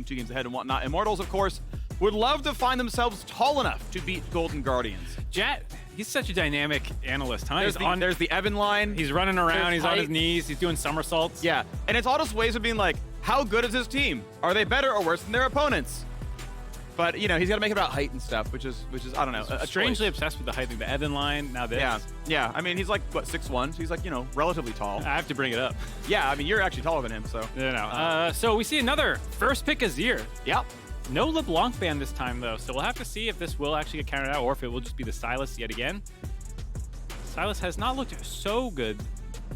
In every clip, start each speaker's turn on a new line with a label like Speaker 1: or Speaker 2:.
Speaker 1: being 2 games ahead and whatnot. Immortals, of course, would love to find themselves tall enough to beat Golden Guardians.
Speaker 2: Jet, he's such a dynamic analyst, huh?
Speaker 1: There's the Evan line.
Speaker 2: He's running around, he's
Speaker 1: height.
Speaker 2: on his knees, he's doing somersaults.
Speaker 1: Yeah, and it's all just ways of being like, how good is his team? Are they better or worse than their opponents? But, you know, he's got to make it about height and stuff, which is I don't know, a
Speaker 2: strangely
Speaker 1: choice.
Speaker 2: obsessed with the height thing. The Evan line, now this.
Speaker 1: Yeah. I mean, he's like, what, 6'1", so he's like, you know, relatively tall.
Speaker 2: I have to bring it up.
Speaker 1: Yeah, I mean, you're actually taller than him, so.
Speaker 2: No. So we see another first pick Azir.
Speaker 1: Yep.
Speaker 2: No LeBlanc ban this time, though, so we'll have to see if this will actually get counted out or if it will just be the Sylas yet again. Sylas has not looked so good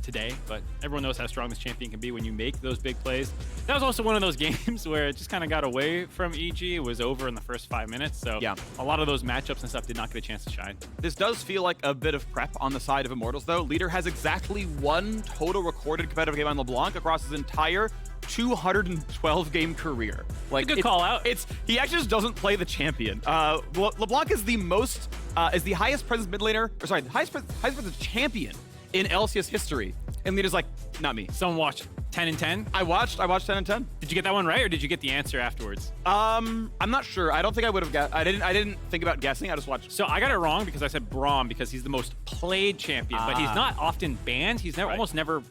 Speaker 2: today, but everyone knows how strong this champion can be when you make those big plays. That was also one of those games where it just kind of got away from EG. It was over in the first 5 minutes, so
Speaker 1: yeah,
Speaker 2: a lot of those matchups and stuff did not get a chance to shine.
Speaker 1: This does feel like a bit of prep on the side of Immortals, though. Leader has exactly 1 total recorded competitive game on LeBlanc across his entire 212-game career.
Speaker 2: Like, good call out.
Speaker 1: He actually just doesn't play the champion. LeBlanc is the highest presence mid laner, or sorry, the highest presence champion in LCS history, and Leader's like, not me.
Speaker 2: Someone watched 10 and 10.
Speaker 1: I watched 10 and 10.
Speaker 2: Did you get that one right, or did you get the answer afterwards?
Speaker 1: I'm not sure. I don't think I would have guessed. I didn't think about guessing. I just watched.
Speaker 2: So I got it wrong because I said Braum because he's the most played champion, but he's not often banned. He's almost never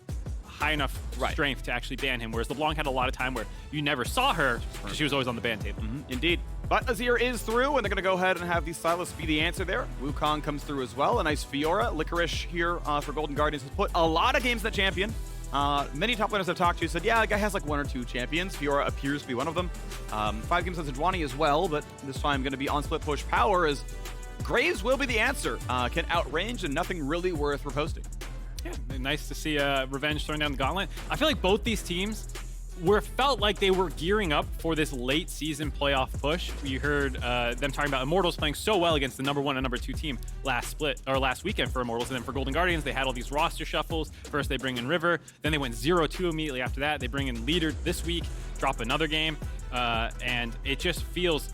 Speaker 2: high enough strength to actually ban him, whereas LeBlanc had a lot of time where you never saw her because she was always on the ban table.
Speaker 1: Indeed. But Azir is through, and they're going to go ahead and have the Sylas be the answer there. Wukong comes through as well. A nice Fiora. Licorice here for Golden Guardians has put a lot of games in the champion. Many top laners I've talked to said, yeah, the guy has like 1 or 2 champions. Fiora appears to be one of them. 5 games on Sejuani as well, but this time going to be on split push power as Graves will be the answer. Can outrange and nothing really worth reposting.
Speaker 2: Yeah, nice to see Revenge throwing down the gauntlet. I feel like both these teams felt like they were gearing up for this late season playoff push. You heard them talking about Immortals playing so well against the #1 and #2 team last weekend for Immortals, and then for Golden Guardians they had all these roster shuffles. First they bring in River, then they went 0-2 immediately after that. They bring in Leader this week, drop another game, and it just feels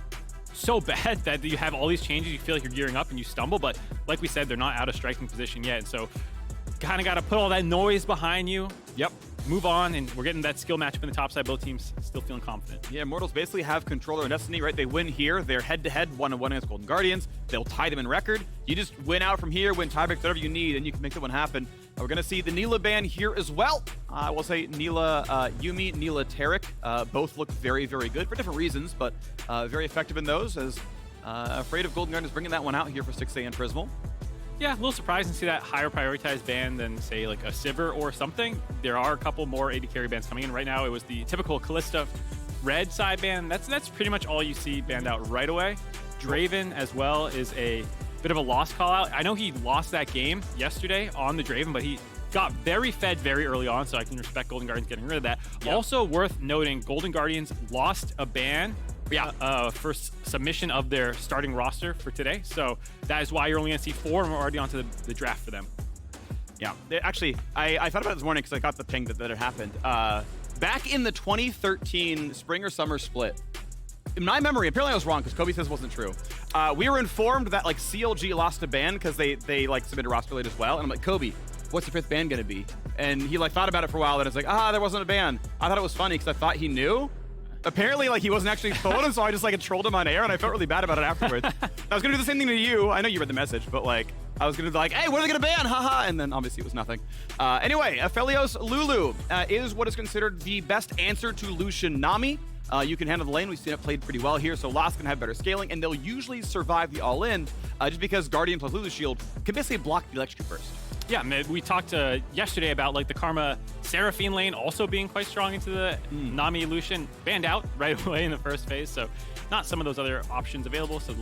Speaker 2: so bad that you have all these changes. You feel like you're gearing up and you stumble, but like we said, they're not out of striking position yet, and so kind of got to put all that noise behind you. Yep. Move on, and we're getting that skill matchup in the top side. Both teams still feeling confident. Yeah, Immortals basically have control of destiny, right? They win here. They're head-to-head, 1-1 against Golden Guardians. They'll tie them in record. You just win out from here, win tiebreaks, whatever you need, and you can make that one happen. We're going to see the Nila ban here as well. I will say Nila Yumi, Nila Tarek, both look very, very good for different reasons, but very effective in those, as afraid of Golden Guardians bringing that one out here for Stixxay and Prismal. Yeah, a little surprised to see that higher prioritized ban than, say, like a Sivir or something. There are a couple more AD carry bans coming in right now. It was the typical Kalista red side ban. That's pretty much all you see banned out right away. Draven as well is a bit of a lost call out. I know he lost that game yesterday on the Draven, but he got very fed very early on, so I can respect Golden Guardians getting rid of that. Yep. Also worth noting, Golden Guardians lost a ban first submission of their starting roster for today. So that is why you're only going to see 4, and we're already onto the draft for them. Yeah, actually, I thought about it this morning because I got the ping that it happened. Back in the 2013 spring or summer split, in my memory, apparently I was wrong because Kobe says it wasn't true. We were informed that like CLG lost a ban because they like submitted roster late as well. And I'm like, Kobe, what's the 5th ban going to be? And he like thought about it for a while, and it's like, there wasn't a ban. I thought it was funny because I thought he knew. Apparently, like, he wasn't actually told him, so I just, like, trolled him on air, and I felt really bad about it afterwards. I was going to do the same thing to you. I know you read the message, but, like, I was going to be like, hey, what are they going to ban? Haha. And then, obviously, it was nothing. Anyway, Aphelios Lulu is what is considered the best answer to Lucian Nami. You can handle the lane. We've seen it played pretty well here, so Lost can have better scaling, and they'll usually survive the all-in just because Guardian plus Lulu Shield can basically block the electric burst. Yeah, we talked yesterday about like the Karma Seraphine lane also being quite strong into the Nami Lucian, banned out right away in the first phase, so not some of those other options available. So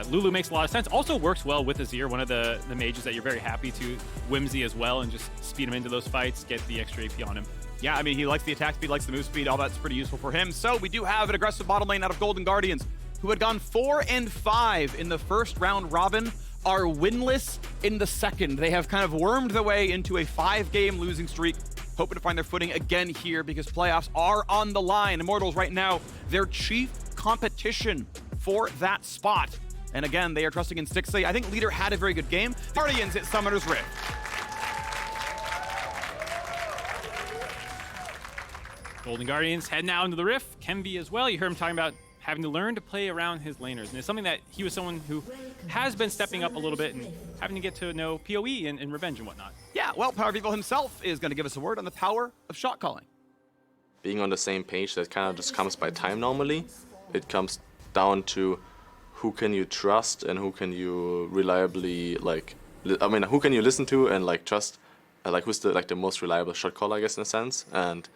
Speaker 2: Lulu makes a lot of sense. Also works well with Azir, one of the mages that you're very happy to whimsy as well, and just speed him into those fights, get the extra AP on him. Yeah, I mean, he likes the attack speed, likes the move speed, all that's pretty useful for him. So we do have an aggressive bottom lane out of Golden Guardians, who had gone 4-5 in the first round robin, are winless in the second. They have kind of wormed their way into a 5-game losing streak, hoping to find their footing again here because playoffs are on the line. Immortals right now, their chief competition for that spot. And again, they are trusting in Stixxay. I think Leader had a very good game. Guardians at Summoner's Rift. Golden Guardians heading out into the Rift. Kenvi as well. You heard him talking about having to learn to play around his laners. And it's something that he was someone who has been stepping up a little bit and having to get to know PoE and Revenge and whatnot.
Speaker 1: Yeah, well, PowerOfEvil himself is going to give us a word on the power of shot calling.
Speaker 3: Being on the same page, that kind of just comes by time normally. It comes down to who can you trust and who can you reliably, like, who can you listen to and, like, trust, who's the most reliable shot caller, I guess, in a sense. And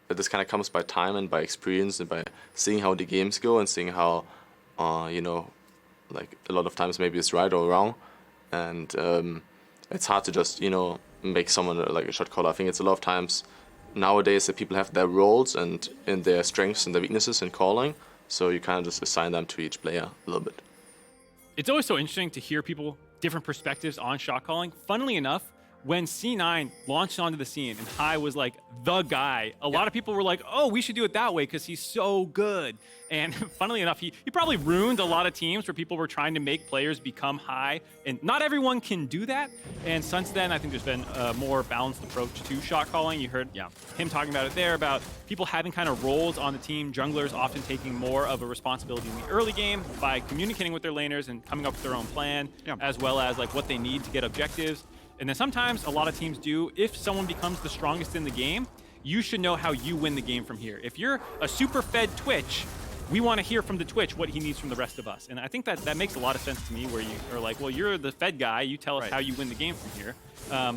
Speaker 3: this kind of comes by time and by experience and by seeing how the games go and seeing how, like, a lot of times maybe it's right or wrong. And it's hard to just, make someone like a shot caller. I think it's a lot of times nowadays that people have their roles and in their strengths and their weaknesses in calling. So you kind of just assign them to each player a little bit.
Speaker 2: It's always so interesting to hear different perspectives on shot calling. Funnily enough, when C9 launched onto the scene and Hai was like the guy, a lot of people were like, oh, we should do it that way because he's so good. And funnily enough, he probably ruined a lot of teams where people were trying to make players become Hai. And not everyone can do that. And since then, I think there's been a more balanced approach to shot calling. You heard him talking about it there, about people having kind of roles on the team, junglers often taking more of a responsibility in the early game by communicating with their laners and coming up with their own plan, as well as like what they need to get objectives. And then sometimes a lot of teams do, if someone becomes the strongest in the game, you should know how you win the game from here. If you're a super fed Twitch, we want to hear from the Twitch what he needs from the rest of us. And I think that makes a lot of sense to me, where you are like, well, you're the fed guy, you tell us how you win the game from here.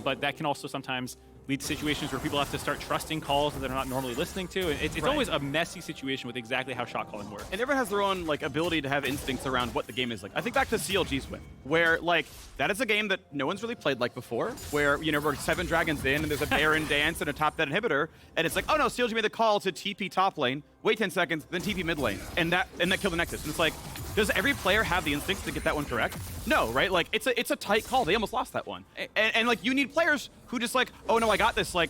Speaker 2: But that can also sometimes lead to situations where people have to start trusting calls that they're not normally listening to. And it's always a messy situation with exactly how shot calling works.
Speaker 1: And everyone has their own like ability to have instincts around what the game is like. I think back to CLG's win, where like that is a game that no one's really played like before, where we're 7 dragons in and there's a Baron dance and a top dead inhibitor, and it's like, oh no, CLG made the call to TP top lane, wait 10 seconds, then TP mid lane, and that killed the Nexus. And it's like, does every player have the instincts to get that one correct? No, right? Like it's a tight call. They almost lost that one. And like you need players who just like, oh no, I got this. Like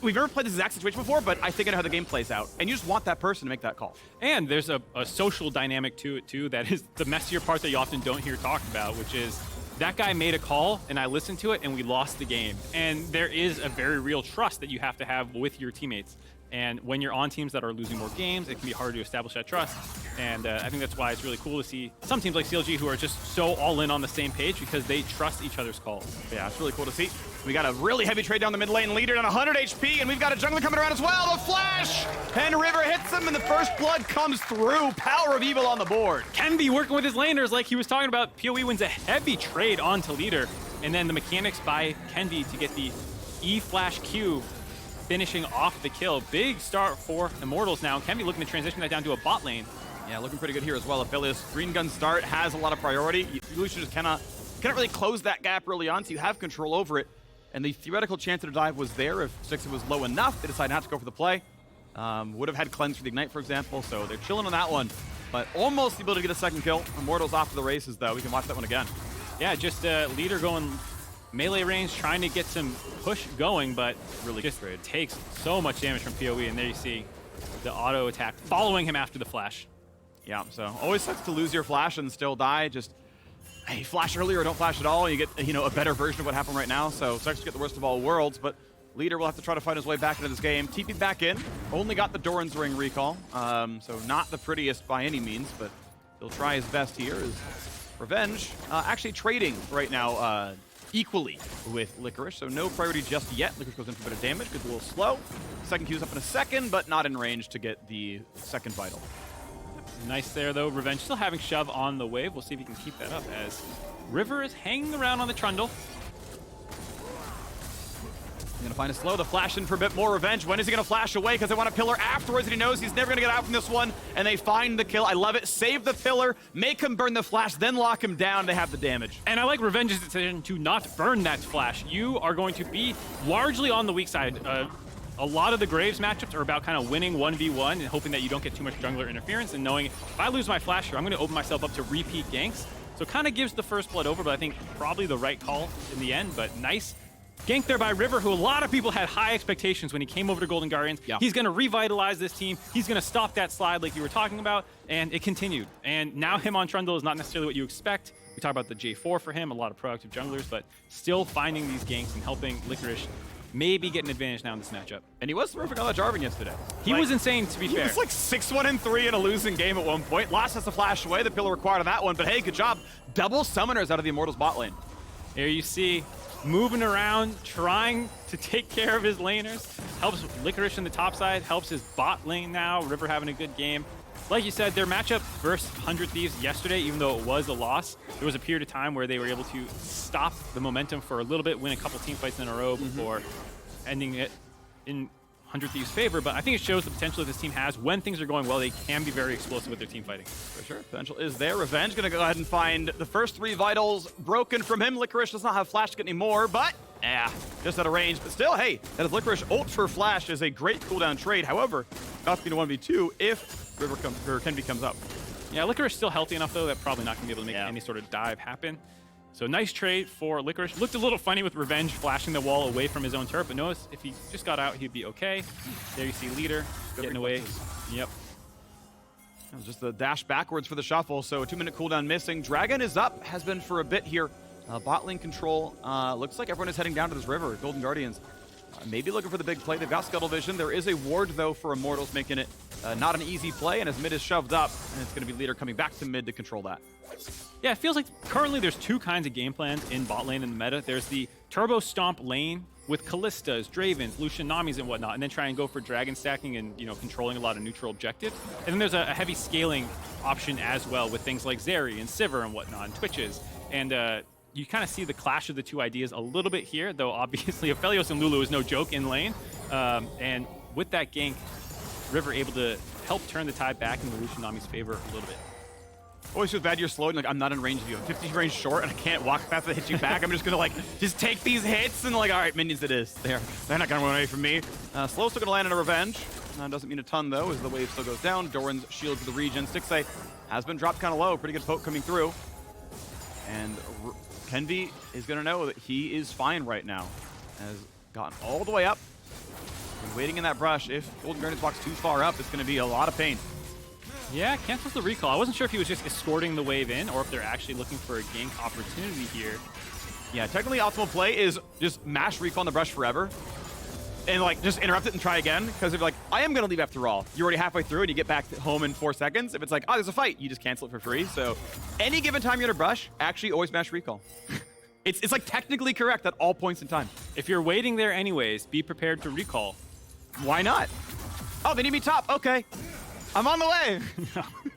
Speaker 1: we've never played this exact situation before, but I think I know how the game plays out. And you just want that person to make that call.
Speaker 2: And there's a social dynamic to it too that is the messier part that you often don't hear talked about, which is that guy made a call and I listened to it and we lost the game. And there is a very real trust that you have to have with your teammates. And when you're on teams that are losing more games, it can be hard to establish that trust. And I think that's why it's really cool to see some teams like CLG who are just so all in on the same page because they trust each other's calls.
Speaker 1: Yeah, it's really cool to see. We got a really heavy trade down the mid lane, leader down 100 HP, and we've got a jungler coming around as well. The flash! And River hits him, and the first blood comes through. PowerOfEvil on the board.
Speaker 2: Kenvi working with his laners like he was talking about. PoE wins a heavy trade onto leader. And then the mechanics by Kenvi to get the E-flash Q, finishing off the kill. Big start for Immortals now. Kenvi looking to transition that down to a bot lane.
Speaker 1: Yeah, looking pretty good here as well. Aphelios, green gun start, has a lot of priority. Lucian just cannot really close that gap early on, so you have control over it. And the theoretical chance at a dive was there if Stixxay was low enough. They decided not to go for the play. Would have had cleanse for the Ignite, for example, so they're chilling on that one. But almost the ability to get a second kill. Immortals off to the races, though. We can watch that one again.
Speaker 2: Yeah, just leader going melee range, trying to get some push going, but really just takes so much damage from PoE. And there you see the auto attack following him after the flash.
Speaker 1: Yeah, so always sucks to lose your flash and still die. Just, hey, flash earlier or don't flash at all. You get, a better version of what happened right now. So sucks to get the worst of all worlds, but leader will have to try to find his way back into this game. TP back in. Only got the Doran's Ring recall. So not the prettiest by any means, but he'll try his best here. Is Revenge actually trading right now equally with Licorice, so no priority just yet. Licorice goes in for a bit of damage, gets a little slow. Second Q's up in a second, but not in range to get the second vital.
Speaker 2: Nice there, though. Revenge still having shove on the wave. We'll see if he can keep that up as River is hanging around on the Trundle.
Speaker 1: He's gonna find a slow, the flash in for a bit more. Revenge, when is he gonna flash away? Because they want a pillar afterwards, and he knows he's never gonna get out from this one, and they find the kill. I love it. Save the pillar, make him burn the flash, then lock him down to have the damage.
Speaker 2: And I like Revenge's decision to not burn that flash. You are going to be largely on the weak side. A lot of the Graves matchups are about kind of winning 1v1 and hoping that you don't get too much jungler interference and knowing if I lose my flash here, I'm going to open myself up to repeat ganks. So it kind of gives the first blood over, but I think probably the right call in the end. But nice gank there by River, who a lot of people had high expectations when he came over to Golden Guardians. Yeah. He's going to revitalize this team. He's going to stop that slide like you were talking about, and it continued. And now him on Trundle is not necessarily what you expect. We talk about the J4 for him, a lot of proactive junglers, but still finding these ganks and helping Licorice maybe get an advantage now in this matchup.
Speaker 1: And he was terrific on that Jarvan yesterday.
Speaker 2: He was insane, to be
Speaker 1: He
Speaker 2: fair.
Speaker 1: was like 6-1-3 in a losing game at one point. Lost has to flash away. The pillar required on that one, but hey, good job. Double summoners out of the Immortals bot lane.
Speaker 2: Here you see, moving around, trying to take care of his laners. Helps Licorice in the top side, helps his bot lane now. River having a good game. Like you said, their matchup versus 100 Thieves yesterday, even though it was a loss, there was a period of time where they were able to stop the momentum for a little bit, win a couple team fights in a row before ending it in 100 Thieves' favor. But I think it shows the potential that this team has. When things are going well, they can be very explosive with their team fighting.
Speaker 1: For sure, potential is there. Revenge gonna go ahead and find the first 3 vitals broken from him. Licorice does not have flash to get any more, but just out of range. But still, hey, that is Licorice ult for flash is a great cooldown trade. However, not to be a 1v2 if Kenvi comes up.
Speaker 2: Yeah, Licorice still healthy enough though that probably not gonna be able to make any sort of dive happen. So nice trade for Licorice. Looked a little funny with Revenge flashing the wall away from his own turret, but notice if he just got out, he'd be okay. There you see Leader getting away. Yep.
Speaker 1: That was just the dash backwards for the shuffle, so a 2-minute cooldown missing. Dragon is up, has been for a bit here. Bot lane control. Looks like everyone is heading down to this river. Golden Guardians maybe looking for the big play. They've got Scuttle Vision. There is a ward, though, for Immortals, making it not an easy play, and as mid is shoved up, and it's going to be Leader coming back to mid to control that.
Speaker 2: Yeah, it feels like currently there's 2 kinds of game plans in bot lane in the meta. There's the Turbo Stomp lane with Kallistas, Dravens, Lucian, Namis, and whatnot, and then try and go for dragon stacking and controlling a lot of neutral objectives. And then there's a heavy scaling option as well with things like Zeri and Sivir and whatnot, and Twitches. And you kind of see the clash of the 2 ideas a little bit here, though obviously Aphelios and Lulu is no joke in lane. And with that gank, River able to help turn the tide back in the Lucian Nami's favor a little bit.
Speaker 1: Always feels bad you're slowed, like I'm not in range of you. I'm 50 range short and I can't walk fast to hit you back. I'm just gonna just take these hits and all right, minions it is. They're not gonna run away from me. Slow's still gonna land on a Revenge. Doesn't mean a ton though, as the wave still goes down. Doran's shield to the region. Stixxay has been dropped kind of low. Pretty good poke coming through. And Kenvi is gonna know that he is fine right now. Has gotten all the way up. Been waiting in that brush. If Golden Guardians walks too far up, it's gonna be a lot of pain.
Speaker 2: Yeah, cancels the recall. I wasn't sure if he was just escorting the wave in or if they're actually looking for a gank opportunity here.
Speaker 1: Yeah, technically optimal play is just mash recall on the brush forever and just interrupt it and try again, because if you're like, I am gonna leave after all, you're already halfway through and you get back home in 4 seconds. If it's like, oh, there's a fight, you just cancel it for free. So any given time you're in a brush, actually always mash recall. It's like technically correct at all points in time.
Speaker 2: If you're waiting there anyways, be prepared to recall.
Speaker 1: Why not? Oh, they need me top, okay. I'm on the way.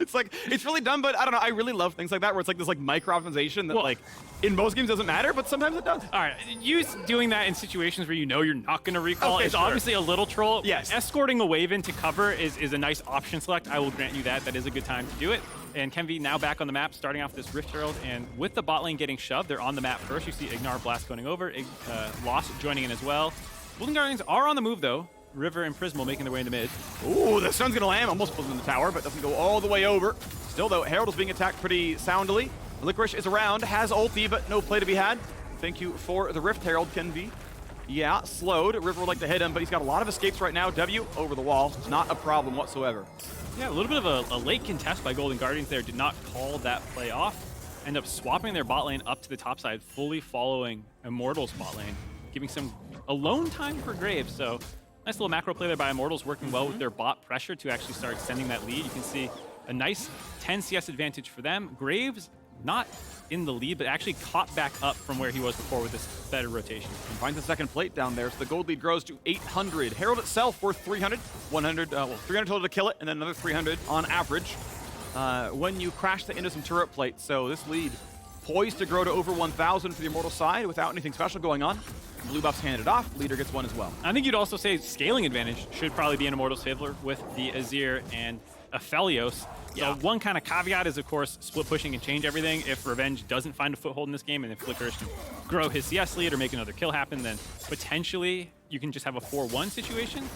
Speaker 1: It's really dumb, but I don't know. I really love things like that where it's like this micro optimization that in most games doesn't matter, but sometimes it does.
Speaker 2: All right, you doing that in situations where you're not going to recall is
Speaker 1: sure.
Speaker 2: obviously a little troll.
Speaker 1: Yes.
Speaker 2: Escorting a wave into cover is a nice option select. I will grant you that. That is a good time to do it. And Kenvi now back on the map, starting off this Rift Herald, and with the bot lane getting shoved, they're on the map first. You see Ignar Blast going over, Lost joining in as well. Golden Guardians are on the move though. River and Prismal making their way in the mid.
Speaker 1: Ooh, the sun's gonna land. Almost pulls in the tower, but doesn't go all the way over. Still, though, Herald is being attacked pretty soundly. Licorice is around, has ulti, but no play to be had. Thank you for the Rift Herald, Kenvi. Yeah, slowed. River would like to hit him, but he's got a lot of escapes right now. W over the wall. It's not a problem whatsoever.
Speaker 2: Yeah, a little bit of a late contest by Golden Guardians there. Did not call that play off. End up swapping their bot lane up to the top side, fully following Immortals bot lane, giving some alone time for Graves. So nice little macro play there by Immortals, working well with their bot pressure to actually start extending that lead. You can see a nice 10 CS advantage for them. Graves not in the lead, but actually caught back up from where he was before with this better rotation.
Speaker 1: And finds the second plate down there, so the gold lead grows to 800. Herald itself worth 300. 300 total to kill it, and then another 300 on average when you crash that into some turret plates. So this lead poised to grow to over 1,000 for the Immortal side without anything special going on. Blue buff's handed off, Leader gets one as well.
Speaker 2: I think you'd also say scaling advantage should probably be in Immortals' favor with the Azir and Aphelios.
Speaker 1: Yeah.
Speaker 2: So one kind of caveat is, of course, split pushing can change everything. If Revenge doesn't find a foothold in this game, and if Licorice can grow his CS lead or make another kill happen, then potentially you can just have a 4-1 situation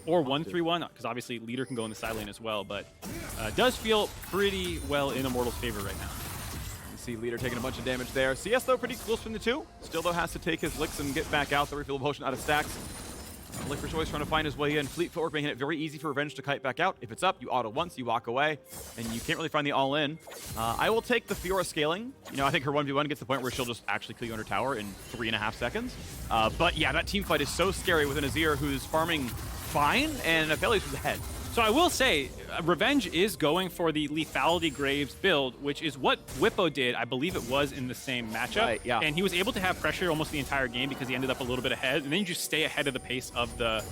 Speaker 2: or 1-3-1, because obviously Leader can go in the side lane as well, but does feel pretty well in Immortals' favor right now.
Speaker 1: See Leader taking a bunch of damage there. CS, though, pretty close from the two. Still, though, has to take his licks and get back out. The refill potion out of stacks. Licorice always trying to find his way in. Fleet footwork making it very easy for Revenge to kite back out. If it's up, you auto once, you walk away, and you can't really find the all-in. I will take the Fiora scaling. You know, I think her 1v1 gets to the point where she'll just actually kill you under tower in 3.5 seconds. But yeah, that team fight is so scary with an Azir who's farming fine, and Aphelios who's ahead.
Speaker 2: So I will say, Revenge is going for the Lethality Graves build, which is what Whippo did, I believe it was in the same matchup.
Speaker 1: Right, yeah.
Speaker 2: And he was able to have pressure almost the entire game because he ended up a little bit ahead. And then you just stay ahead of the pace of the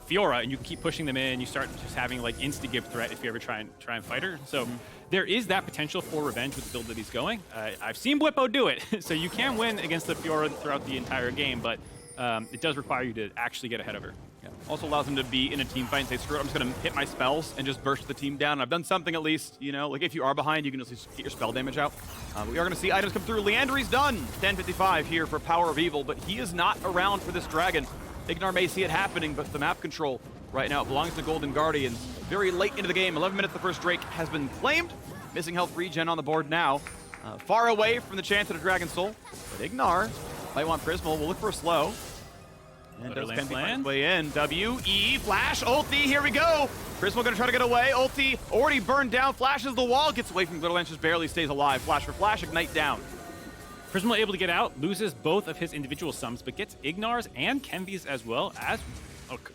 Speaker 2: Fiora, and you can keep pushing them in. You start just having like insta-give threat if you ever try and fight her. So there is that potential for Revenge with the build that he's going. I've seen Whippo do it, so you can win against the Fiora throughout the entire game, but it does require you to actually get ahead of her.
Speaker 1: Yeah. Also allows him to be in a team fight and say, screw it, I'm just going to hit my spells and just burst the team down. And I've done something at least, you know, like if you are behind, you can just get your spell damage out. We are going to see items come through. Leandry's done. 10:55 here for PowerOfEvil, but he is not around for this dragon. Ignar may see it happening, but the map control right now belongs to Golden Guardians. Very late into the game, 11 minutes, the first Drake has been claimed. Missing health regen on the board now. Far away from the chance at a Dragon Soul, but Ignar might want Prismal. We'll look for a slow. And does Kenvi find his way in. W-E, flash, ulti, here we go. Prismal gonna try to get away. Ulti already burned down, flashes the wall, gets away from Little just barely stays alive. Flash for flash, ignite down.
Speaker 2: Prismal able to get out, loses both of his individual sums, but gets Ignar's and Kenvi's as well as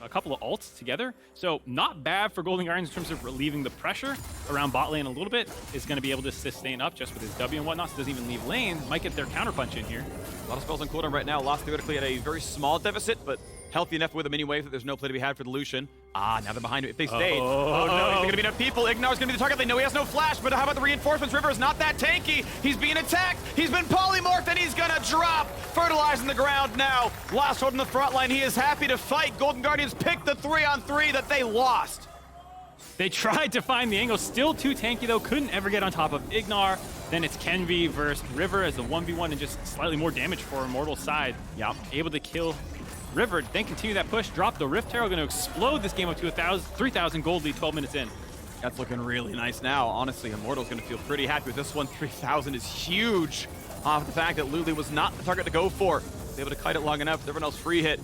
Speaker 2: a couple of ults together. So not bad for Golden Guardians in terms of relieving the pressure around bot lane a little bit. Is going to be able to sustain up just with his W and whatnot, so doesn't even leave lane. Might get their counterpunch in here.
Speaker 1: A lot of spells on cooldown right now. Lost theoretically at a very small deficit, but healthy enough with a mini wave that there's no play to be had for the Lucian. Now they're behind him. If they stayed, oh no, he's gonna be enough people. Ignar's gonna be the target. They know he has no flash, but how about the reinforcements? River is not that tanky. He's being attacked. He's been polymorphed, and he's gonna drop. Fertilizing the ground now. Lost hold in the front line. He is happy to fight. Golden Guardians picked the 3-on-3 that they lost.
Speaker 2: They tried to find the angle. Still too tanky though. Couldn't ever get on top of Ignar. Then it's Kenvi versus River as the 1v1 and just slightly more damage for Immortals side. Yeah, able to kill River, then continue that push, drop the Rift Arrow, going to explode this game up to 3,000 gold lead 12 minutes in.
Speaker 1: That's looking really nice now. Honestly, Immortal's going to feel pretty happy with this one. 3,000 is huge off the fact that Lulu was not the target to go for. Was able to kite it long enough. Everyone else free hit.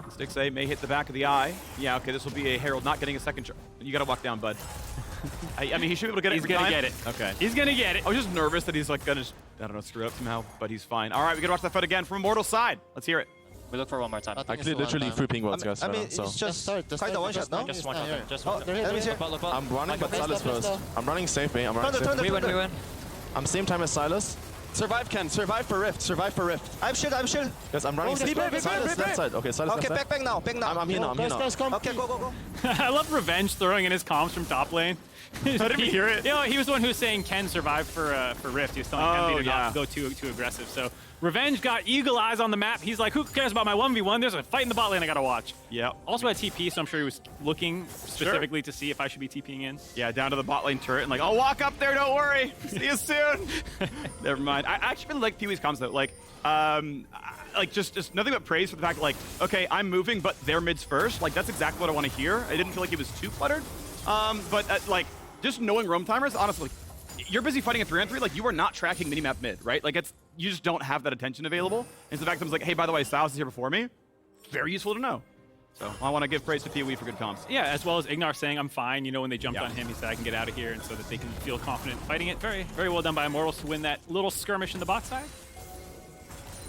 Speaker 1: Stixxay may hit the back of the eye. Yeah, okay, this will be a Herald not getting a second charge. You got to walk down, bud. I mean, he should be able to get it.
Speaker 2: He's going to get it.
Speaker 1: Okay.
Speaker 2: He's going to get it.
Speaker 1: I was just nervous that he's like going to, I don't know, screw it up somehow, but he's fine. All right, we got to watch that fight again from Immortal's side. Let's hear it.
Speaker 4: We look for one more time.
Speaker 3: Actually, literally 3 ping words, guys.
Speaker 5: I mean, it's just kind of one shot, no?
Speaker 4: Just one shot. Just
Speaker 5: Oh,
Speaker 4: one
Speaker 5: there he is.
Speaker 3: I'm running, but Sylas first. I'm running safe, mate. I'm running safe.
Speaker 4: We win.
Speaker 3: I'm same time as Sylas.
Speaker 5: Survive, Ken. Survive for Rift. Survive for Rift. I'm shield.
Speaker 3: Yes, I'm running safe. Sylas left side. Okay, Sylas left side.
Speaker 5: Okay, back now.
Speaker 3: I'm here now.
Speaker 5: Okay, go.
Speaker 2: I love Revenge throwing in his comms from top lane.
Speaker 1: I didn't even hear it.
Speaker 2: You know, he was the one who was saying Ken survived for Rift. He was telling Kenvi to not go too aggressive. So Revenge got eagle eyes on the map. He's like, who cares about my 1v1? There's a fight in the bot lane I gotta watch.
Speaker 1: Yeah.
Speaker 2: Also had TP, so I'm sure he was looking specifically to see if I should be TPing in.
Speaker 1: Yeah, down to the bot lane turret and like, I'll walk up there, don't worry. See you soon. Never mind. I actually really like Pee-wee's comms though. Like, just nothing but praise for the fact that, like, okay, I'm moving, but they're mids first. Like, that's exactly what I want to hear. I didn't feel like he was too cluttered. Like, just knowing roam timers, honestly, you're busy fighting a 3-on-3. Like, you are not tracking minimap mid, right? Like, you just don't have that attention available. And so the fact that I was like, hey, by the way, Sylas is here before me, very useful to know. So I want to give praise to Pee-wee for good comms.
Speaker 2: Yeah, as well as Ignar saying, I'm fine. You know, when they jumped on him, he said, I can get out of here, and so that they can feel confident fighting it. Very, very well done by Immortals to win that little skirmish in the bot side.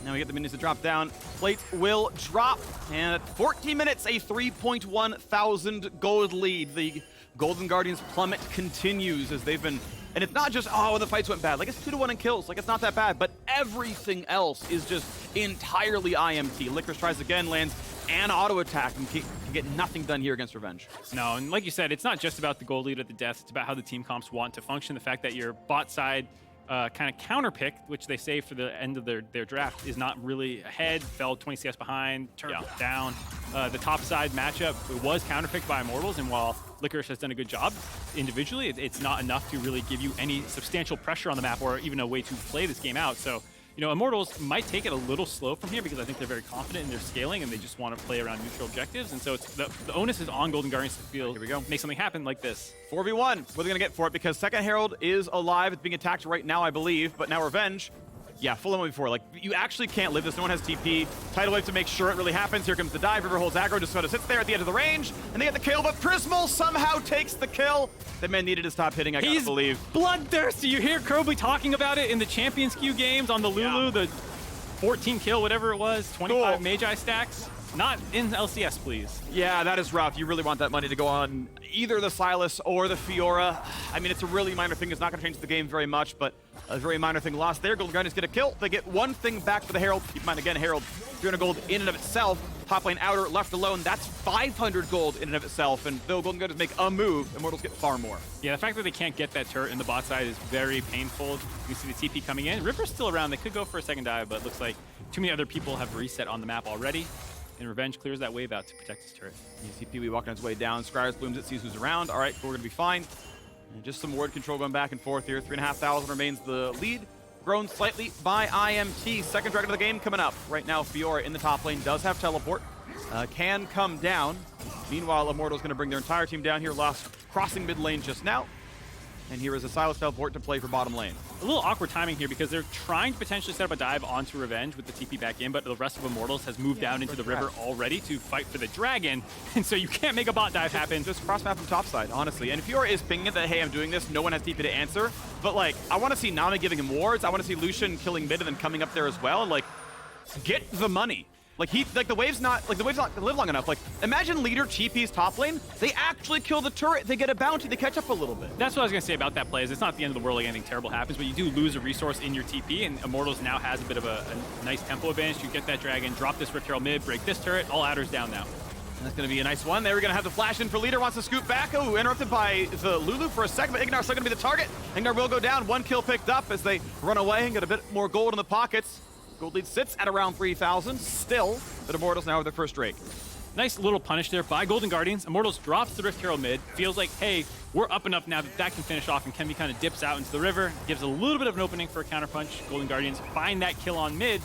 Speaker 1: Now we get the minions to drop down. Plate will drop. And at 14 minutes, a 3.1 thousand gold lead. The Golden Guardians plummet continues as they've been... And it's not just, oh, the fights went bad. Like, it's 2-1 in kills. Like, it's not that bad. But everything else is just entirely IMT. Licorice tries again, lands an auto attack, and can get nothing done here against Revenge.
Speaker 2: No, and like you said, it's not just about the gold lead at the death. It's about how the team comps want to function. The fact that your bot side kind of counterpick, which they say for the end of their draft, is not really ahead, fell 20 CS behind, turned down. The top side matchup, it was counterpicked by Immortals, and while Licorice has done a good job individually, it's not enough to really give you any substantial pressure on the map or even a way to play this game out. So, you know, Immortals might take it a little slow from here because I think they're very confident in their scaling and they just want to play around neutral objectives. And so it's the onus is on Golden Guardians to feel,
Speaker 1: here we go,
Speaker 2: make something happen like this.
Speaker 1: 4v1. What are they going to get for it? Because second Herald is alive. It's being attacked right now, I believe. But now Revenge, Yeah, full MO4. Like, you actually can't live this. No one has TP. Tidal wave to make sure it really happens. Here comes the dive. River holds aggro, just sort of sits there at the edge of the range, and they get the kill, but Prismal somehow takes the kill. The man needed to stop hitting, I gotta believe.
Speaker 2: Bloodthirsty. You hear Krobly talking about it in the Champions Queue games on the Lulu, the 14 kill, whatever it was, 25 Magi stacks. Not in LCS, please.
Speaker 1: Yeah, that is rough. You really want that money to go on either the Sylas or the Fiora. I mean, it's a really minor thing. It's not going to change the game very much, but a very minor thing lost there. Golden Guardians get a kill. They get one thing back for the Herald. Keep in mind, again, Herald, 300 gold in and of itself. Top lane outer, left alone, that's 500 gold in and of itself. And though Golden Guardians make a move, Immortals get far more.
Speaker 2: Yeah, the fact that they can't get that turret in the bot side is very painful. You see the TP coming in. River's still around. They could go for a second dive, but it looks like too many other people have reset on the map already. And Revenge clears that wave out to protect his turret.
Speaker 1: TP walking on his way down. Scryers blooms it, sees who's around. All right, we're going to be fine. And just some ward control going back and forth here. 3,500 remains the lead. Grown slightly by IMT. Second dragon of the game coming up. Right now, Fiora in the top lane does have teleport. Can come down. Meanwhile, Immortals going to bring their entire team down here. Lost crossing mid lane just now. And here is a Sylas teleport to play for bottom lane.
Speaker 2: A little awkward timing here because they're trying to potentially set up a dive onto Revenge with the TP back in, but the rest of Immortals has moved down into the river already to fight for the dragon, and so you can't make a bot dive happen.
Speaker 1: Just cross map from top side, honestly. And if Fiora is pinging it that, hey, I'm doing this, no one has TP to answer, but like, I want to see Nami giving him wards, I want to see Lucian killing mid and then coming up there as well, like, get the money. Like the wave's not live long enough. Like, imagine leader TP's top lane. They actually kill the turret. They get a bounty. They catch up a little bit.
Speaker 2: That's what I was gonna say about that play. Is it's not the end of the world. Like anything terrible happens, but you do lose a resource in your TP, and Immortals now has a bit of a nice tempo advantage. You get that dragon, drop this Rift Herald mid, break this turret. All outers down now.
Speaker 1: And that's gonna be a nice one. They were gonna have the flash in for leader. Wants to scoop back. Oh, interrupted by the Lulu for a second, but Ignar's still gonna be the target. Ignar will go down. One kill picked up as they run away and get a bit more gold in the pockets. Gold lead sits at around 3,000 still, but Immortals now with their first Drake.
Speaker 2: Nice little punish there by Golden Guardians. Immortals drops the Rift Herald mid. Feels like, hey, we're up enough now that that can finish off, and Kenvi kind of dips out into the river. Gives a little bit of an opening for a counterpunch. Golden Guardians find that kill on mid.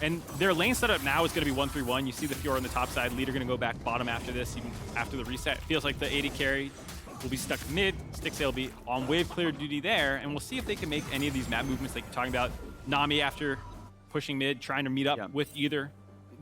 Speaker 2: And their lane setup now is going to be 1-3-1. You see the Fiora on the top side. Leader going to go back bottom after this, even after the reset. Feels like the AD carry will be stuck mid. Stixxay will be on wave clear duty there, and we'll see if they can make any of these map movements like you're talking about. Nami after pushing mid, trying to meet up with either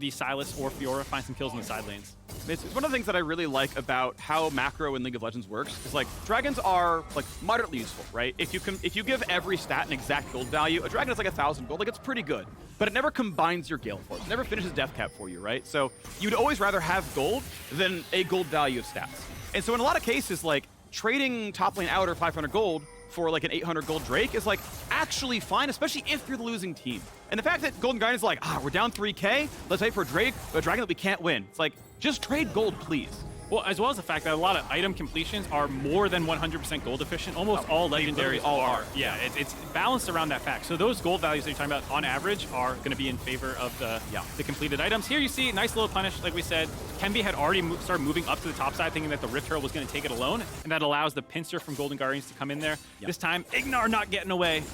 Speaker 2: the Sylas or Fiora, find some kills in the side lanes.
Speaker 1: It's one of the things that I really like about how macro in League of Legends works is like dragons are like moderately useful, right? If you give every stat an exact gold value, a dragon is like 1,000 gold, like it's pretty good, but it never combines your gale for it. It never finishes death cap for you, right? So you'd always rather have gold than a gold value of stats. And so in a lot of cases, like trading top lane outer 500 gold for like an 800 gold Drake is like actually fine, especially if you're the losing team. And the fact that Golden Guardians is like, we're down 3K, let's wait for a dragon that we can't win. It's like, just trade gold, please.
Speaker 2: Well, as well as the fact that a lot of item completions are more than 100% gold efficient. Almost all legendaries are. Yeah, it's balanced around that fact. So those gold values that you're talking about on average are going to be in favor of the completed items. Here you see, nice little punish, like we said. Kenvi had already started moving up to the top side, thinking that the Rift Herald was going to take it alone, and that allows the pincer from Golden Guardians to come in there. This time, Ignar not getting away.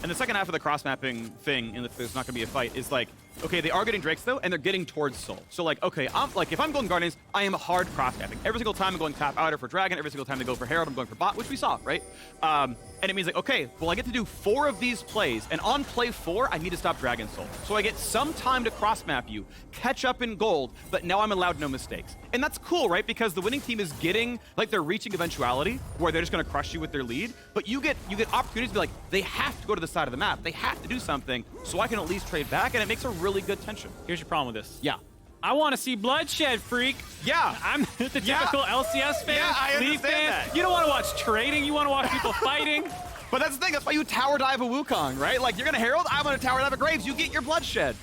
Speaker 1: And the second half of the cross-mapping thing, and if there's not going to be a fight, is like, okay, they are getting Drakes, though, and they're getting towards Soul. So, like, okay, if I'm Golden Guardians, I am hard cross-mapping. Every single time I'm going top outer for Dragon, every single time they go for Herald, I'm going for bot, which we saw, right? And it means, like, okay, well, I get to do 4 of these plays, and on play 4, I need to stop Dragon Soul. So I get some time to cross-map you, catch up in gold, but now I'm allowed no mistakes. And that's cool, right? Because the winning team is getting, like, they're reaching eventuality, where they're just going to crush you with their lead, but you get opportunities to be like, they have to go to the side of the map. They have to do something, so I can at least trade back, and it makes a really good tension.
Speaker 2: Here's your problem with this.
Speaker 1: Yeah.
Speaker 2: I want to see bloodshed, Phreak.
Speaker 1: Yeah.
Speaker 2: I'm the typical LCS fan,
Speaker 1: Yeah, I
Speaker 2: League
Speaker 1: understand
Speaker 2: fan.
Speaker 1: that.
Speaker 2: You don't want to watch trading. You want to watch people fighting.
Speaker 1: But that's the thing. That's why you tower dive a Wukong, right? Like, you're going to Herald, I'm going to tower dive a Graves. You get your bloodshed.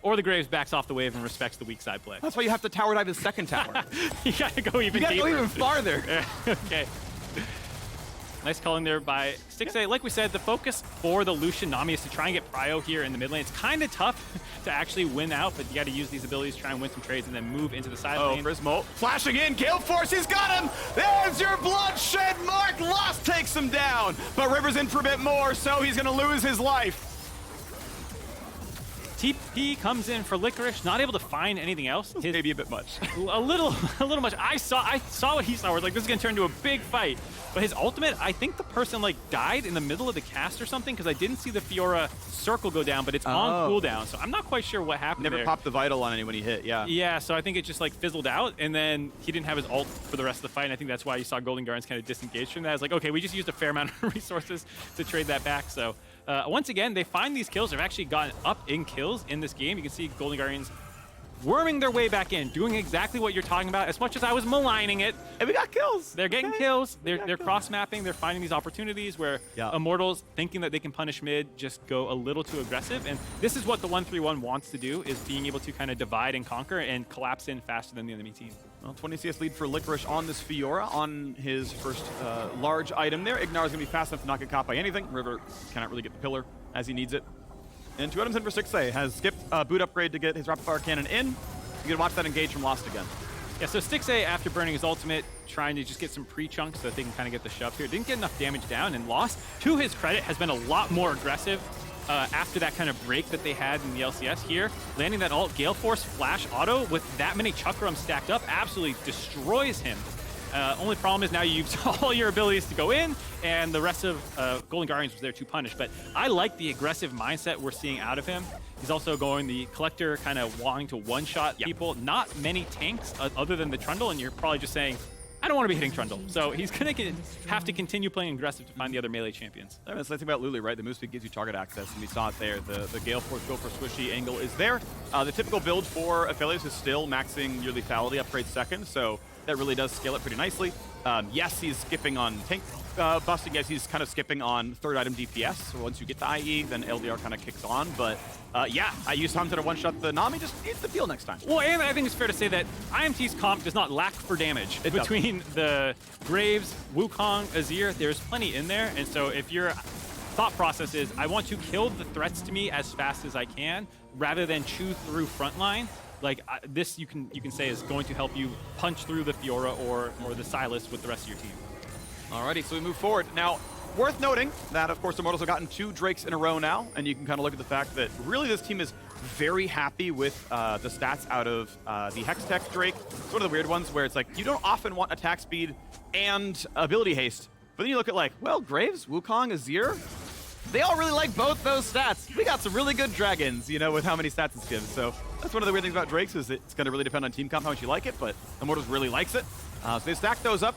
Speaker 2: Or the Graves backs off the wave and respects the weak side play.
Speaker 1: That's why you have to tower dive the second tower.
Speaker 2: You got to go even deeper.
Speaker 1: You got to go even farther.
Speaker 2: Okay. Nice calling there by Stixxay. Like we said, the focus for the Lucian Nami is to try and get prio here in the mid lane. It's kind of tough to actually win out, but you got to use these abilities to try and win some trades and then move into the side lane.
Speaker 1: Prismal flashing in, Gale Force, he's got him! There's your bloodshed mark! Lost takes him down, but River's in for a bit more, so he's gonna lose his life.
Speaker 2: TP comes in for Licorice, not able to find anything else.
Speaker 1: Maybe a bit much.
Speaker 2: a little much. I saw what he saw. I was like, this is gonna turn into a big fight. But his ultimate, I think the person like died in the middle of the cast or something because I didn't see the Fiora circle go down, but it's on cooldown. So I'm not quite sure what happened.
Speaker 1: Never
Speaker 2: there.
Speaker 1: popped the vital on anyone he hit. Yeah.
Speaker 2: Yeah. So I think it just like fizzled out, and then he didn't have his ult for the rest of the fight. And I think that's why you saw Golden Guardians kind of disengage from that. It's like, okay, we just used a fair amount of resources to trade that back. So once again, they find these kills. They've actually gotten up in kills in this game. You can see Golden Guardians worming their way back in, doing exactly what you're talking about. As much as I was maligning it,
Speaker 1: and we got kills.
Speaker 2: They're getting kills. They're cross-mapping. They're finding these opportunities where Immortals, thinking that they can punish mid, just go a little too aggressive. And this is what the 1-3-1 wants to do, is being able to kind of divide and conquer and collapse in faster than the enemy team.
Speaker 1: Well, 20 CS lead for Licorice on this Fiora on his first large item there. Ignar's going to be fast enough to not get caught by anything. River cannot really get the pillar as he needs it. And 2 items in for Stixxay. Has skipped boot upgrade to get his rapid fire cannon in. You can watch that engage from Lost again.
Speaker 2: Yeah, so Stixxay, after burning his ultimate, trying to just get some pre-chunks so that they can kind of get the shove here. Didn't get enough damage down, and Lost, to his credit, has been a lot more aggressive after that kind of break that they had in the LCS here. Landing that ult, Gale Force Flash Auto with that many Chakrams stacked up absolutely destroys him. Only problem is now you use all your abilities to go in, and the rest of Golden Guardians was there to punish. But I like the aggressive mindset we're seeing out of him. He's also going the Collector, kind of wanting to one-shot people. Not many tanks other than the Trundle, and you're probably just saying, I don't want to be hitting Trundle. So he's going to have to continue playing aggressive to find the other melee champions.
Speaker 1: I mean, that's the thing about Lulu, right? The move speed gives you target access, and we saw it there. The Gale Force go for squishy angle is there. The typical build for Aphelios is still maxing your lethality upgrade second, so that really does scale it pretty nicely. Yes, he's skipping on tank busting. Yes, he's kind of skipping on third item DPS. So once you get the IE, then LDR kind of kicks on. But yeah, I used Hamza to one-shot the Nami. Just needs the feel next time.
Speaker 2: Well, and I think it's fair to say that IMT's comp does not lack for damage. Between the Graves, Wukong, Azir, there's plenty in there. And so if your thought process is, I want to kill the threats to me as fast as I can, rather than chew through frontline, like this you can say is going to help you punch through the Fiora or the Sylas with the rest of your team.
Speaker 1: Alrighty, so we move forward. Now, worth noting that, of course, Immortals have gotten 2 Drakes in a row now, and you can kind of look at the fact that really this team is very happy with the stats out of the Hextech Drake. It's one of the weird ones where it's like, you don't often want attack speed and ability haste, but then you look at like, well, Graves, Wukong, Azir, they all really like both those stats. We got some really good dragons, you know, with how many stats it's given. So that's one of the weird things about Drakes is it's going to really depend on team comp how much you like it, but Immortals really likes it. So they stack those up.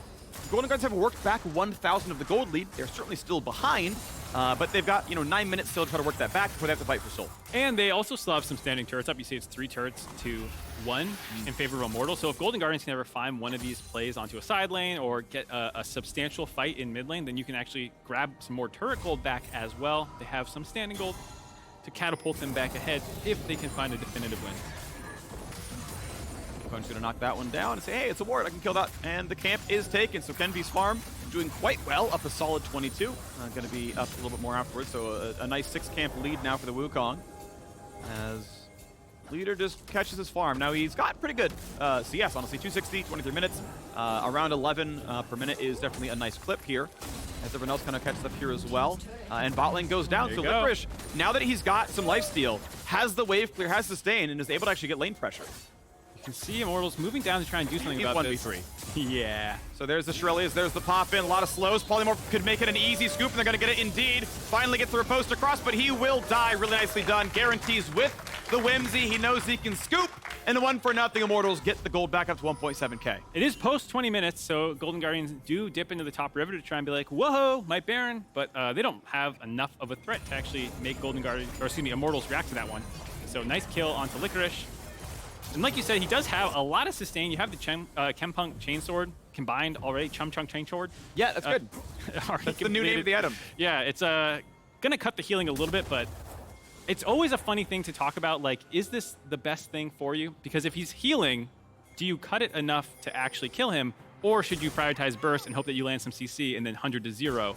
Speaker 1: Golden Guards have worked back 1,000 of the gold lead. They're certainly still behind, but they've got 9 minutes still to try to work that back before they have to fight for soul.
Speaker 2: And they also still have some standing turrets up. You see it's 3 turrets to 1 in favor of Immortal. So if Golden Guardians can ever find one of these plays onto a side lane or get a substantial fight in mid lane, then you can actually grab some more turret gold back as well. They have some standing gold to catapult them back ahead if they can find a definitive win.
Speaker 1: Wukong's gonna knock that one down and say, hey, it's a ward, I can kill that. And the camp is taken, so Kenvi's farm doing quite well, up a solid 22. Gonna be up a little bit more afterwards, so a nice 6 camp lead now for the Wukong. As leader just catches his farm. Now he's got pretty good CS, honestly, 260, 23 minutes. Around 11 per minute is definitely a nice clip here, as everyone else kind of catches up here as well. And bot lane goes down, so Licorice, now that he's got some lifesteal, has the wave clear, has sustain, and is able to actually get lane pressure.
Speaker 2: You can see Immortals moving down to try and do something about this.
Speaker 1: 1v3.
Speaker 2: Yeah.
Speaker 1: So there's the Shirelles, there's the pop-in, a lot of slows. Polymorph could make it an easy scoop, and they're gonna get it indeed. Finally gets the riposte across, but he will die. Really nicely done. Guarantees with the Whimsy. He knows he can scoop, and the 1-for-0 Immortals get the gold back up to 1.7k.
Speaker 2: It is post 20 minutes, so Golden Guardians do dip into the top river to try and be like, whoa, my Baron, but they don't have enough of a threat to actually make Golden Guardians, or excuse me, Immortals react to that one. So nice kill onto Licorice. And like you said, he does have a lot of sustain. You have the Chempunk Chainsword combined already, Chumchunk Chainsword.
Speaker 1: Yeah, that's good. That's the new name of the item.
Speaker 2: Yeah, it's gonna cut the healing a little bit, but it's always a funny thing to talk about, like, is this the best thing for you? Because if he's healing, do you cut it enough to actually kill him, or should you prioritize burst and hope that you land some CC and then 100 to 0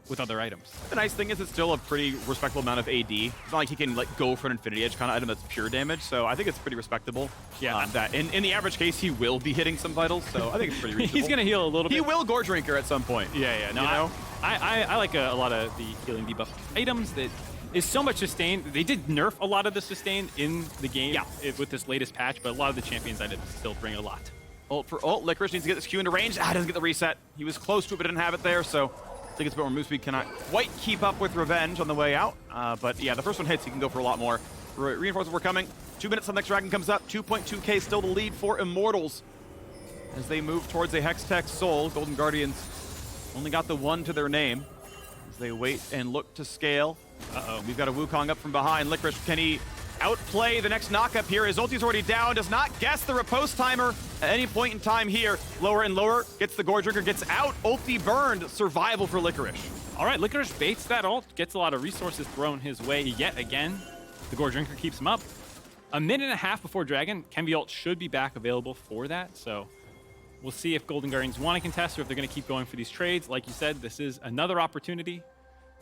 Speaker 2: with other items?
Speaker 1: The nice thing is it's still a pretty respectable amount of AD. It's not like he can like go for an Infinity Edge kind of item that's pure damage, so I think it's pretty respectable.
Speaker 2: Yeah.
Speaker 1: That in the average case, he will be hitting some vitals, so I think it's pretty reasonable.
Speaker 2: He's gonna heal a little bit.
Speaker 1: He will Gore Drinker at some point.
Speaker 2: Yeah, yeah. No, I like a lot of the healing debuff items that is so much sustain. They did nerf a lot of the sustain in the game with this latest patch, but a lot of the champions ended up still bring a lot.
Speaker 1: Ult for ult. Licorice needs to get this Q into range. Doesn't get the reset. He was close to it, but didn't have it there, so I think it's a bit more move speed. Cannot quite keep up with Revenge on the way out. But yeah, the first one hits, he can go for a lot more. Reinforcements were coming. 2 minutes till the next Dragon comes up. 2.2k still the lead for Immortals as they move towards a Hextech Soul. Golden Guardians only got the 1 to their name as they wait and look to scale. We've got a Wukong up from behind. Licorice, can he outplay the next knockup here? His ulti's already down, does not guess the riposte timer at any point in time here. Lower and lower, gets the Gore Drinker, gets out, ulti burned, survival for Licorice.
Speaker 2: All right, Licorice baits that ult, gets a lot of resources thrown his way yet again. The Gore Drinker keeps him up. A minute and a half before Dragon, Kenvi ult should be back available for that, so we'll see if Golden Guardians want to contest or if they're going to keep going for these trades. Like you said, this is another opportunity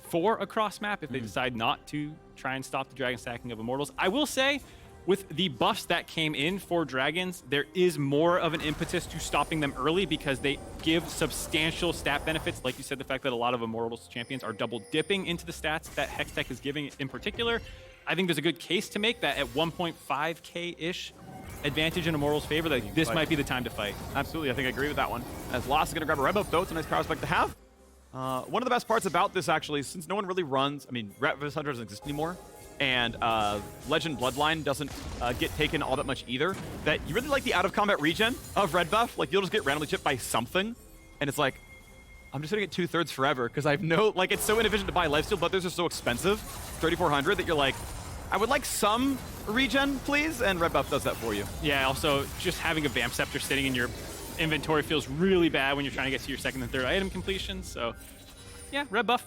Speaker 2: for a cross map if they decide not to try and stop the Dragon stacking of Immortals. I will say, with the buffs that came in for Dragons, there is more of an impetus to stopping them early because they give substantial stat benefits. Like you said, the fact that a lot of Immortals champions are double dipping into the stats that Hextech is giving in particular. I think there's a good case to make that at 1.5k-ish advantage in Immortals' favor, that this might be the time to fight.
Speaker 1: Absolutely, I think I agree with that one. As Lost is going to grab a red buff, though, it's a nice power spike to have. One of the best parts about this, actually, since no one really runs, I mean, Red Hunter doesn't exist anymore, and Legend Bloodline doesn't get taken all that much either, that you really like the out-of-combat regen of red buff. Like, you'll just get randomly chipped by something, and it's like, I'm just gonna get 2/3 forever, because I have no, like, it's so inefficient to buy lifesteal, but those are so expensive, 3,400, that you're like, I would like some regen, please, and red buff does that for you.
Speaker 2: Yeah, also, just having a Vamp Scepter sitting in your inventory feels really bad when you're trying to get to your second and third item completion, so yeah, red buff.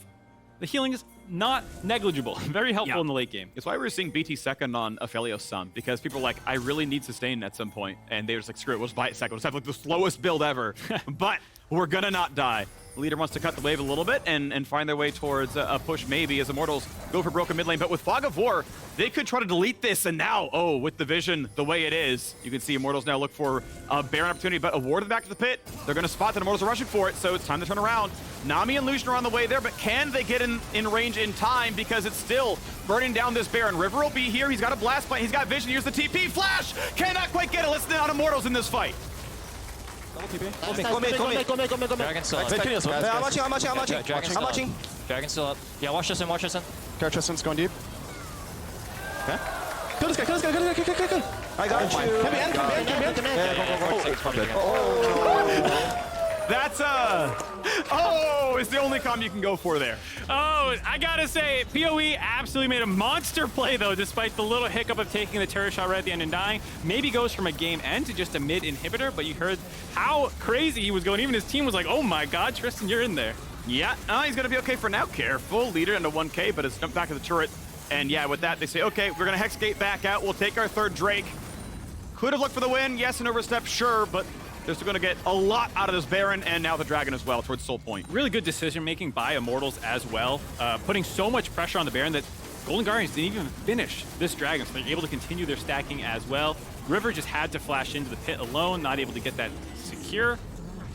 Speaker 2: The healing is not negligible. Very helpful in the late game.
Speaker 1: It's why we were seeing BT second on Aphelios some, because people are like, I really need sustain at some point, and they were just like, screw it, we'll just buy it second. We'll just have like the slowest build ever, but we're gonna not die. The leader wants to cut the wave a little bit and find their way towards a push maybe as Immortals go for broken mid lane, but with Fog of War, they could try to delete this, and now, with the vision the way it is, you can see Immortals now look for a Baron opportunity, but a ward to the back of the pit. They're gonna spot that Immortals are rushing for it, so it's time to turn around. Nami and Lucian are on the way there, but can they get in range in time, because it's still burning down this Baron. River will be here, he's got a blast plant, he's got vision, here's the TP, flash! Cannot quite get it, let's down Immortals in this fight.
Speaker 5: Go mid.
Speaker 4: Dragon's still up.
Speaker 5: I'm watching.
Speaker 4: Dragon's still up. Yeah, watch this in.
Speaker 6: Tristan's going deep.
Speaker 5: Okay. Kill this guy. I got you. Come in.
Speaker 1: That's it's the only comm you can go for there.
Speaker 2: Oh, I gotta say, PoE absolutely made a monster play, though, despite the little hiccup of taking the turret shot right at the end and dying. Maybe goes from a game end to just a mid inhibitor, but you heard how crazy he was going. Even his team was like, oh my god, Tristan, you're in there.
Speaker 1: Yeah, he's gonna be okay for now. Careful, leader into 1k, but it's jumped back to the turret. And yeah, with that, they say, okay, we're gonna Hex Gate back out. We'll take our third Drake. Could have looked for the win. Yes, an overstep, sure, but they're still going to get a lot out of this Baron and now the Dragon as well towards Soul Point.
Speaker 2: Really good decision-making by Immortals as well, putting so much pressure on the Baron that Golden Guardians didn't even finish this Dragon, so they're able to continue their stacking as well. River just had to flash into the pit alone, not able to get that secure.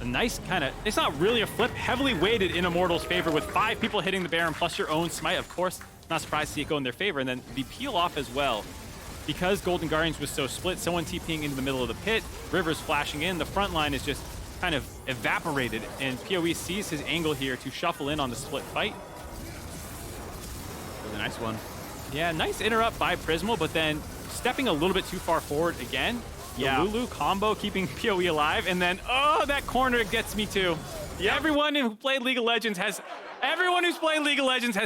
Speaker 2: A nice kind of, it's not really a flip, heavily weighted in Immortals' favor with 5 people hitting the Baron plus your own smite. Of course, not surprised to see it go in their favor. And then the peel off as well. Because Golden Guardians was so split, someone TPing into the middle of the pit, River's flashing in, the front line is just kind of evaporated, and PoE sees his angle here to shuffle in on the split fight.
Speaker 1: Really nice one.
Speaker 2: Yeah, nice interrupt by Prismal, but then stepping a little bit too far forward again.
Speaker 1: Yeah.
Speaker 2: The Lulu combo keeping PoE alive, and then, oh, that corner gets me too. Yeah. Everyone who played League of Legends has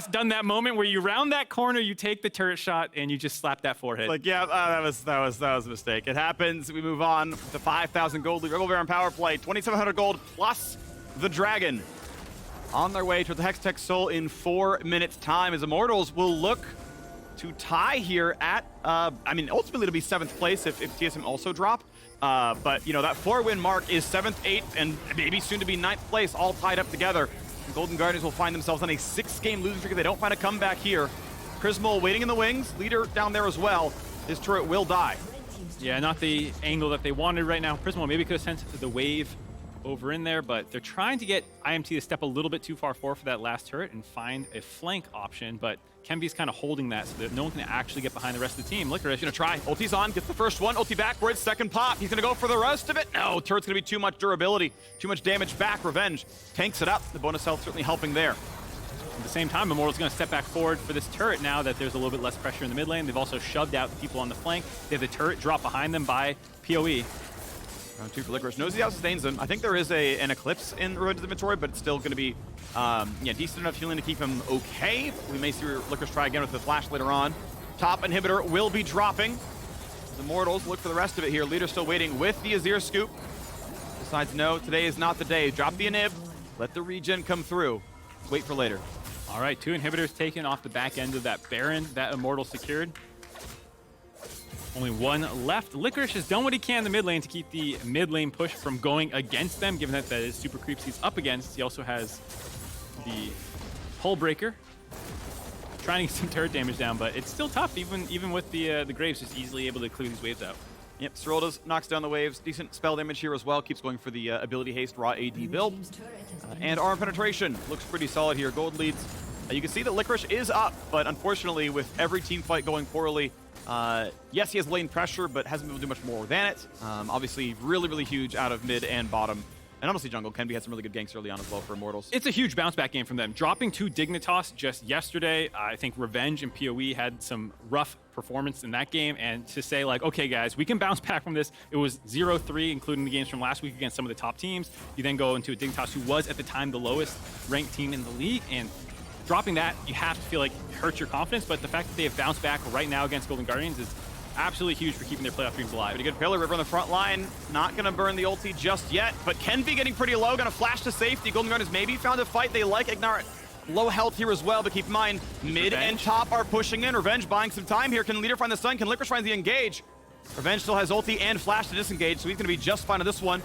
Speaker 2: done that moment where you round that corner, you take the turret shot, and you just slap that forehead.
Speaker 1: Like, yeah, that was a mistake. It happens. We move on to 5,000 gold. Rebel Baron power play, 2,700 gold plus the Dragon. On their way to the Hextech Soul in 4 minutes time as Immortals will look to tie here at, I mean, ultimately it'll be 7th place if TSM also drop. But, you know, that 4-win mark is 7th, 8th, and maybe soon to be 9th place, all tied up together. The Golden Guardians will find themselves on a 6-game losing streak if they don't find a comeback here. Prismal waiting in the wings, leader down there as well. His turret will die.
Speaker 2: Yeah, not the angle that they wanted right now. Prismal maybe could have sent the wave over in there, but they're trying to get IMT to step a little bit too far forward for that last turret and find a flank option, but Kenvi's kind of holding that so that no one can actually get behind the rest of the team. Licorice
Speaker 1: Gonna try. Ulti's on, gets the first one. Ulti backwards, second pop. He's gonna go for the rest of it. No, turret's gonna be too much durability, too much damage back. Revenge tanks it up. The bonus health certainly helping there.
Speaker 2: At the same time, Immortals going to step back forward for this turret now that there's a little bit less pressure in the mid lane. They've also shoved out the people on the flank. They have the turret drop behind them by PoE.
Speaker 1: Round 2 for Licorice. Knows he outsustains them. I think there is an Eclipse in Revenge's inventory, but it's still going to be decent enough healing to keep him okay. We may see Licorice try again with the flash later on. Top inhibitor will be dropping. The Immortals look for the rest of it here. Leader still waiting with the Azir scoop. Decides no, today is not the day. Drop the inhib. Let the regen come through. Wait for later.
Speaker 2: All right, 2 inhibitors taken off the back end of that Baron that Immortal secured. Only 1 left. Licorice has done what he can in the mid lane to keep the mid lane push from going against them, given that is super creeps he's up against. He also has the Hull Breaker, trying to get some turret damage down, but it's still tough, even with the Graves just easily able to clear these waves out.
Speaker 1: Yep, Serolda's knocks down the waves. Decent spell damage here as well. Keeps going for the ability haste, raw AD build. And arm penetration looks pretty solid here. Gold leads. You can see that Licorice is up, but unfortunately with every team fight going poorly, yes, he has lane pressure, but hasn't been able to do much more than it. Obviously, really, really huge out of mid and bottom. And honestly, jungle. Kenvi had some really good ganks early on as well for Immortals.
Speaker 2: It's a huge bounce back game from them. Dropping 2 Dignitas just yesterday, I think Revenge and PoE had some rough performance in that game. And to say like, okay guys, we can bounce back from this. It was 0-3, including the games from last week against some of the top teams. You then go into a Dignitas who was at the time the lowest ranked team in the league. And dropping that, you have to feel like it hurts your confidence. But the fact that they have bounced back right now against Golden Guardians is absolutely huge for keeping their playoff dreams alive.
Speaker 1: Pretty good Pillar River on the front line. Not going to burn the ulti just yet, but Kenvi getting pretty low. Going to flash to safety. Golden Guardians maybe found a fight. They like Ignar. Low health here as well, but keep in mind, mid and top are pushing in. Revenge buying some time here. Can Leader find the stun? Can Licorice find the engage? Revenge still has ulti and flash to disengage, so he's going to be just fine on this one.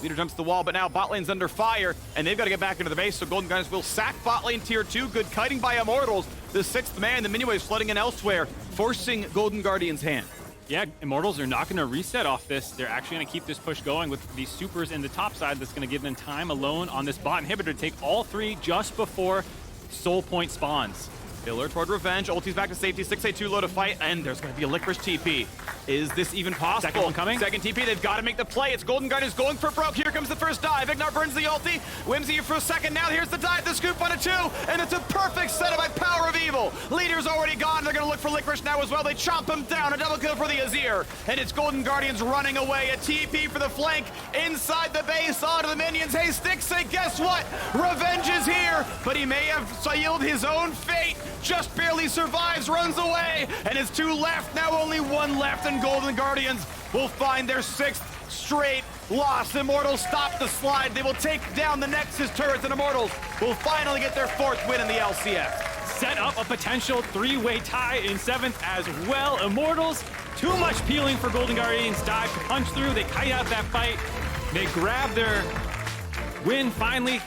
Speaker 1: Leader jumps the wall, but now bot lane's under fire, and they've got to get back into the base, so Golden Guardians will sack bot lane tier 2. Good kiting by Immortals. The 6th man, the mini waves flooding in elsewhere, forcing Golden Guardians' hand.
Speaker 2: Yeah, Immortals are not going to reset off this. They're actually going to keep this push going with these supers in the top side. That's going to give them time alone on this bot inhibitor to take all 3 just before Soul Point spawns.
Speaker 1: Pillar toward Revenge, ulti's back to safety, Stixxay too low to fight, and there's going to be a Licorice TP. Is this even possible?
Speaker 2: Second one coming.
Speaker 1: Second TP, they've got to make the play. It's Golden Guardians going for broke. Here comes the first dive. Ignar burns the ulti. Whimsy for a second. Now here's the dive, the scoop on a 2, and it's a perfect setup by PowerOfEvil. Leader's already gone. They're going to look for Licorice now as well. They chomp him down. A double kill for the Azir, and it's Golden Guardians running away. A TP for the flank inside the base onto the minions. Hey, Stixxay, guess what? Revenge is here, but he may have sealed his own fate. Just barely survives, runs away, and it's 2 left. Now only 1 left, and Golden Guardians will find their 6th straight loss. Immortals stop the slide. They will take down the Nexus turrets, and Immortals will finally get their 4th win in the LCS.
Speaker 2: Set up a potential 3-way tie in 7th as well. Immortals, too much peeling for Golden Guardians. Dive to punch through. They kite out that fight. They grab their win finally,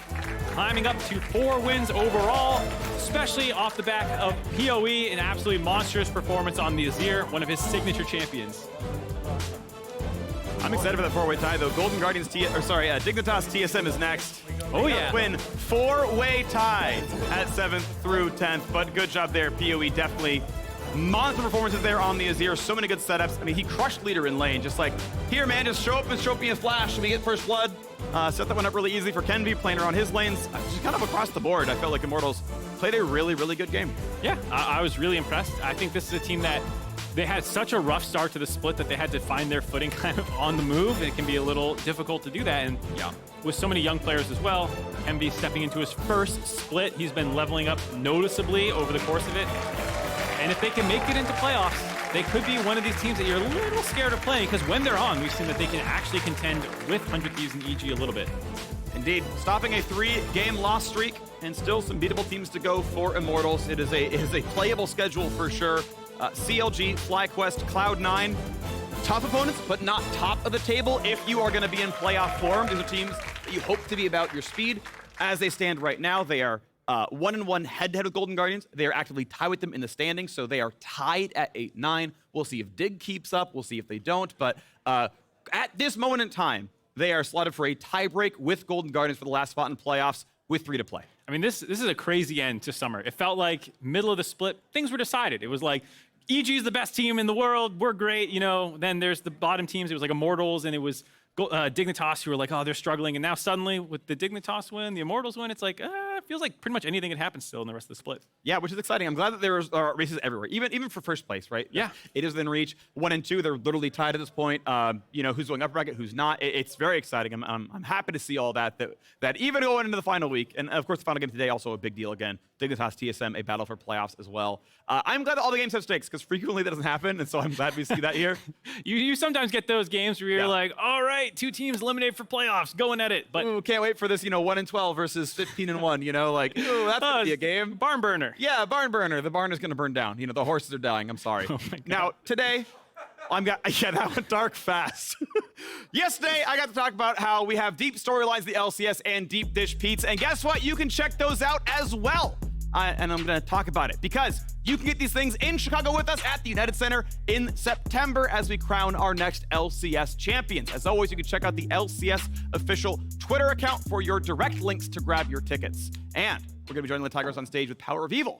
Speaker 2: climbing up to 4 wins overall, especially off the back of PoE, an absolutely monstrous performance on the Azir, one of his signature champions.
Speaker 1: I'm excited for that 4-way tie, though. Golden Guardians, Dignitas TSM is next.
Speaker 2: Oh, yeah.
Speaker 1: Win 4-way tie at 7th through 10th, but good job there. PoE definitely monster performances there on the Azir. So many good setups. I mean, he crushed Leader in lane. Just like, here, man, just show up and show me a flash and we get first blood. Set that one up really easy for Kenvi, playing around his lanes. Just kind of across the board, I felt like Immortals played a really, really good game.
Speaker 2: Yeah, I was really impressed. I think this is a team that they had such a rough start to the split that they had to find their footing kind of on the move. And it can be a little difficult to do that. And yeah, with so many young players as well, Kenvi stepping into his first split. He's been leveling up noticeably over the course of it. And if they can make it into playoffs, they could be one of these teams that you're a little scared of playing, because when they're on, we've seen that they can actually contend with 100 Thieves and EG a little bit.
Speaker 1: Indeed, stopping a 3-game loss streak, and still some beatable teams to go for Immortals. It is a playable schedule for sure. CLG, FlyQuest, Cloud9, tough opponents, but not top of the table if you are going to be in playoff form. These are teams that you hope to be about your speed. As they stand right now, they are 1-1 head-to-head with Golden Guardians. They are actively tied with them in the standings, so they are tied at 8-9. We'll see if Dig keeps up. We'll see if they don't. But at this moment in time, they are slotted for a tiebreak with Golden Guardians for the last spot in playoffs with 3 to play.
Speaker 2: I mean, this is a crazy end to summer. It felt like middle of the split, things were decided. It was like, EG is the best team in the world. We're great, you know. Then there's the bottom teams. It was like Immortals, and it was Dignitas who were like, oh, they're struggling. And now suddenly, with the Dignitas win, the Immortals win, it's like, it feels like pretty much anything can happen still in the rest of the split.
Speaker 1: Yeah, which is exciting. I'm glad that there are races everywhere, even for first place, right?
Speaker 2: Yeah.
Speaker 1: It is within reach. 1 and 2, they're literally tied at this point. You know, who's going up bracket, who's not. It's very exciting. I'm happy to see all that even going into the final week. And of course, the final game today, also a big deal again. Dignitas TSM, a battle for playoffs as well. I'm glad that all the games have stakes, because frequently that doesn't happen, and so I'm glad we see that here.
Speaker 2: You sometimes get those games where you're like, all right, 2 teams eliminated for playoffs, going at it. But
Speaker 1: Ooh, can't wait for this, 1 and 12 versus 15 and 1, like, ooh, that's gonna be a game.
Speaker 2: Barn burner.
Speaker 1: Yeah, barn burner. The barn is gonna burn down. The horses are dying. I'm sorry.
Speaker 2: Oh my God.
Speaker 1: Now, today, yeah, that went dark fast. Yesterday, I got to talk about how we have deep storylines, the LCS, and deep dish Pete's, and guess what? You can check those out as well. And I'm going to talk about it because you can get these things in Chicago with us at the United Center in September as we crown our next LCS champions. As always, you can check out the LCS official Twitter account for your direct links to grab your tickets. And we're going to be joining the Tigers on stage with PowerOfEvil